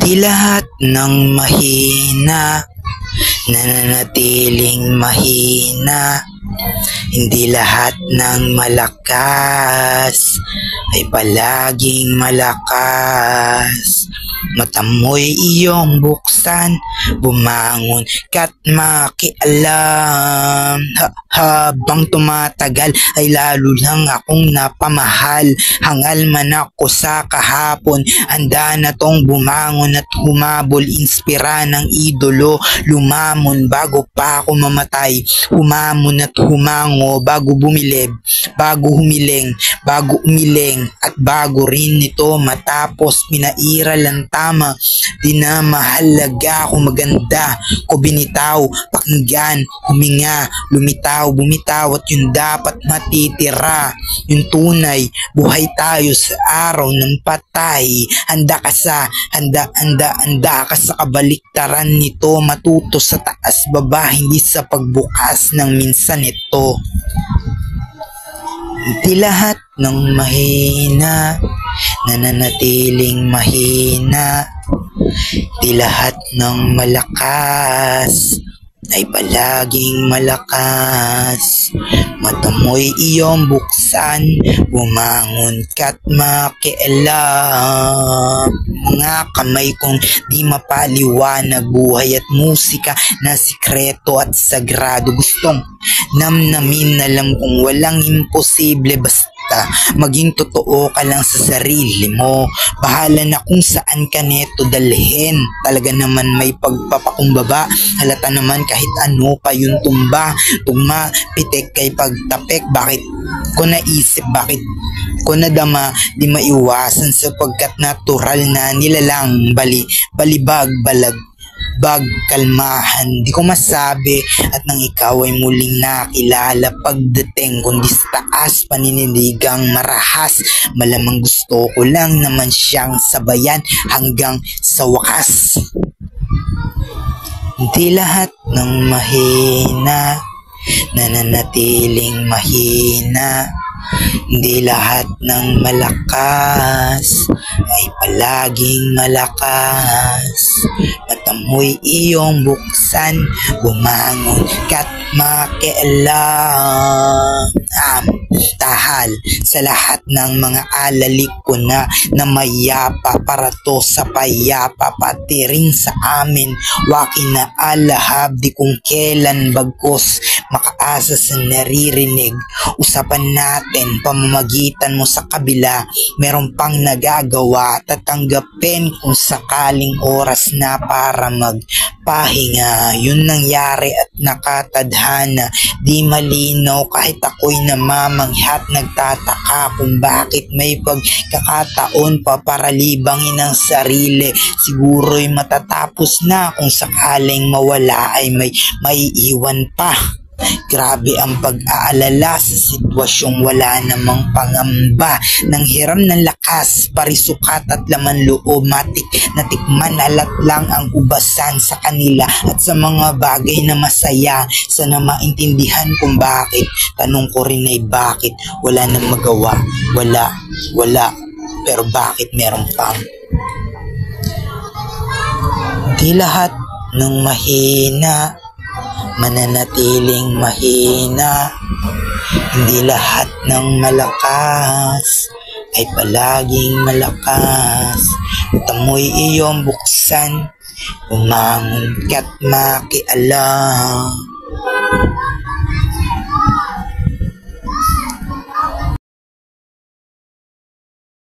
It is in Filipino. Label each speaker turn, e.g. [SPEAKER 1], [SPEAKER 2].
[SPEAKER 1] Di lahat ng mahina nananatiling mahina. Hindi lahat ng malakas ay palaging malakas. Mata mo'y iyong buksan, bumangon ka't makialam. Habang tumatagal ay lalo lang akong napamahal. Hangal man ako sa kahapon, handa na tong bumangon at humabol. Inspira ng idolo, lumamon bago pa ako mamatay. Humamon at humango bago bumilib, bago humiling, bago umiling, at bago rin ito matapos. Pinairal ang tama, di na mahalaga kung maganda ko binitaw, pakinggan, huminga, lumitaw, bumitaw, at yun dapat matitira, yung tunay. Buhay tayo sa araw ng patay. Handa ka sa kabaliktaran nito. Matuto sa taas baba, hindi sa pagbukas ng minsan ito. Di lahat ng mahina nananatiling mahina. Di lahat ng malakas ay palaging malakas. Mata mo'y iyong buksan, bumangon ka't makialam. Mga kamay kong di mapaliwanag, buhay at musika na sikreto at sagrado. Gustong namnamin na lang kung walang imposible, basta maging totoo ka lang sa sarili mo. Bahala na kung saan ka neto dalhin. Talaga naman may pagpapakumbaba. Halata naman kahit ano pa yung tumba. Tugma, pitik kay pagtapik. Bakit ko naisip, bakit ko nadama, di maiwasan sapagkat natural na nilalang balibag, balag, kalmahan. Di ko masabi at nang ikaw ay muling nakilala pagdating, kundi sa taas paniniligang marahas. Malamang gusto ko lang naman siyang sabayan hanggang sa wakas. Di lahat ng mahina nananatiling mahina. Hindi lahat ng malakas ay palaging malakas. Mata mo'y iyong buksan, bumangon ka't makialam. Tahal sa lahat ng mga alalik ko na mayapa, para to sa payapa, pati rin sa amin. Wakin na alahab, di kung kailan bagkos makaasa sa naririnig. Usapan natin, pamamagitan mo sa kabila, meron pang nagagawa. Tatanggapin kung sakaling oras na para magpahinga. Yun nangyari at nakatadhana, di malinaw kahit ako'y namamanghat. Nagtataka kung bakit may pagkakataon pa para libangin ang sarili. Siguro'y matatapos na kung sakaling mawala ay may maiiwan pa. Grabe ang pag-aalala sa sitwasyong wala namang pangamba. Nang hiram ng lakas, parisukat at laman loob, matik natikman, alat lang ang ubasan sa kanila at sa mga bagay na masaya. Sana maintindihan kung bakit. Tanong ko rin ay bakit wala nang magawa. Wala, pero bakit meron pang? Di lahat ng mahina mananatiling mahina. Hindi lahat ng malakas ay palaging malakas. Mata mo'y iyong buksan, bumangon ka't makialam.